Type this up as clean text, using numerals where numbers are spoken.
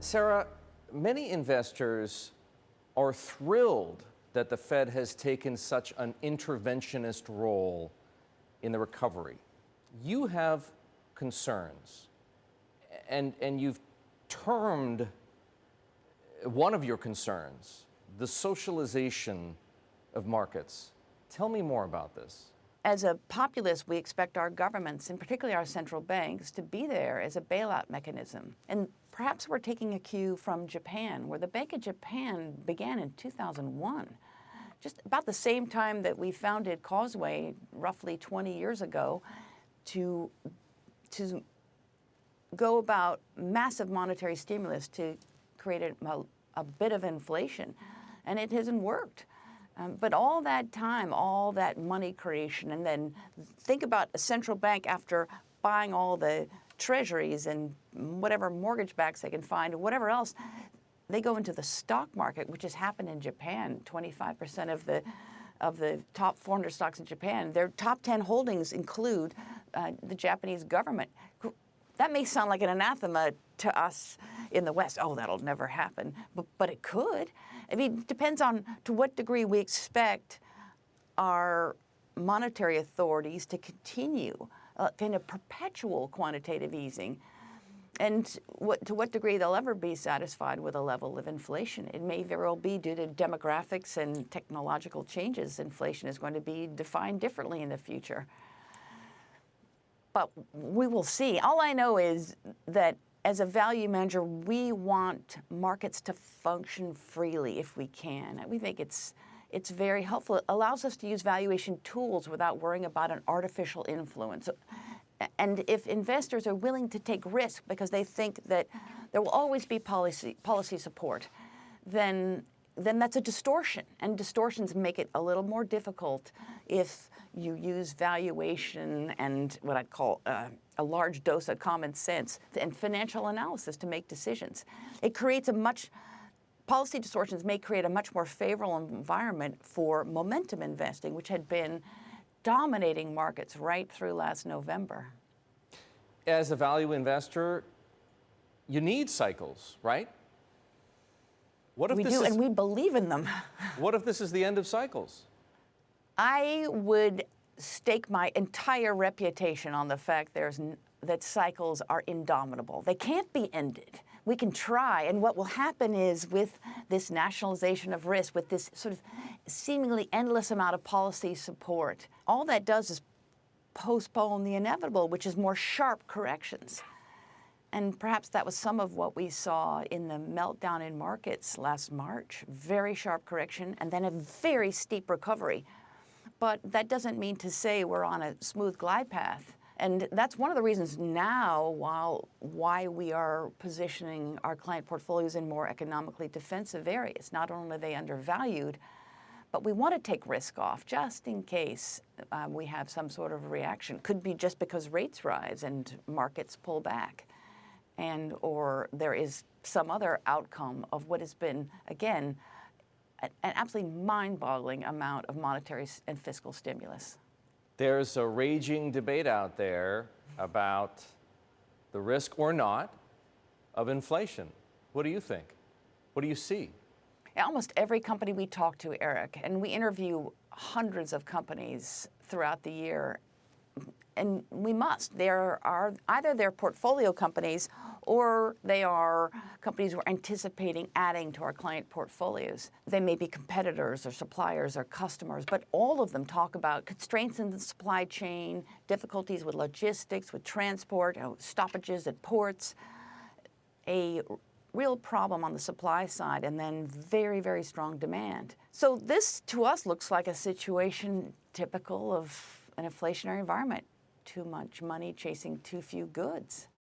Sarah, many investors are thrilled that the Fed has taken such an interventionist role in the recovery. You have concerns, and you've termed one of your concerns the socialization of markets. Tell me more about this. As a populace, we expect our governments, and particularly our central banks, to be there as a bailout mechanism. And perhaps we're taking a cue from Japan, where the Bank of Japan began in 2001, just about the same time that we founded Causeway, roughly 20 years ago, to go about massive monetary stimulus to create a bit of inflation. And it hasn't worked. But all that time, all that money creation, and then think about a central bank after buying all the treasuries and whatever mortgage backs they can find, or whatever else, they go into the stock market, which has happened in Japan. 25% of the top 400 stocks in Japan, their top 10 holdings include the Japanese government. That may sound like an anathema to us in the West. Oh, that'll never happen. But it could. I mean, it depends on to what degree we expect our monetary authorities to continue kind of perpetual quantitative easing, and to what degree they'll ever be satisfied with a level of inflation. It may very well be due to demographics and technological changes. Inflation is going to be defined differently in the future. But we will see. All I know is that as a value manager, we want markets to function freely if we can. We think it's very helpful. It allows us to use valuation tools without worrying about an artificial influence. And if investors are willing to take risk because they think that there will always be policy support, then that's a distortion. And distortions make it a little more difficult if you use valuation and what I'd call a large dose of common sense and financial analysis to make decisions. Policy distortions may create a much more favorable environment for momentum investing, which had been dominating markets right through last November. As a value investor, you need cycles, right? We do, and we believe in them. What if this is the end of cycles? I would stake my entire reputation on the fact that cycles are indomitable. They can't be ended. We can try, and what will happen is with this nationalization of risk, with this sort of seemingly endless amount of policy support, all that does is postpone the inevitable, which is more sharp corrections. And perhaps that was some of what we saw in the meltdown in markets last March. Very sharp correction and then a very steep recovery. But that doesn't mean to say we're on a smooth glide path. And that's one of the reasons now why we are positioning our client portfolios in more economically defensive areas. Not only are they undervalued, but we want to take risk off just in case we have some sort of reaction. Could be just because rates rise and markets pull back, or there is some other outcome of what has been, again, an absolutely mind-boggling amount of monetary and fiscal stimulus. There's a raging debate out there about the risk or not of inflation. What do you think? What do you see? Almost every company we talk to, Erik, and we interview hundreds of companies throughout the year, and we must. There are either they're portfolio companies or they are companies we're anticipating adding to our client portfolios. They may be competitors or suppliers or customers, but all of them talk about constraints in the supply chain, difficulties with logistics, with transport, stoppages at ports, a real problem on the supply side, and then very, very strong demand. So this, to us, looks like a situation typical of an inflationary environment. Too much money chasing too few goods.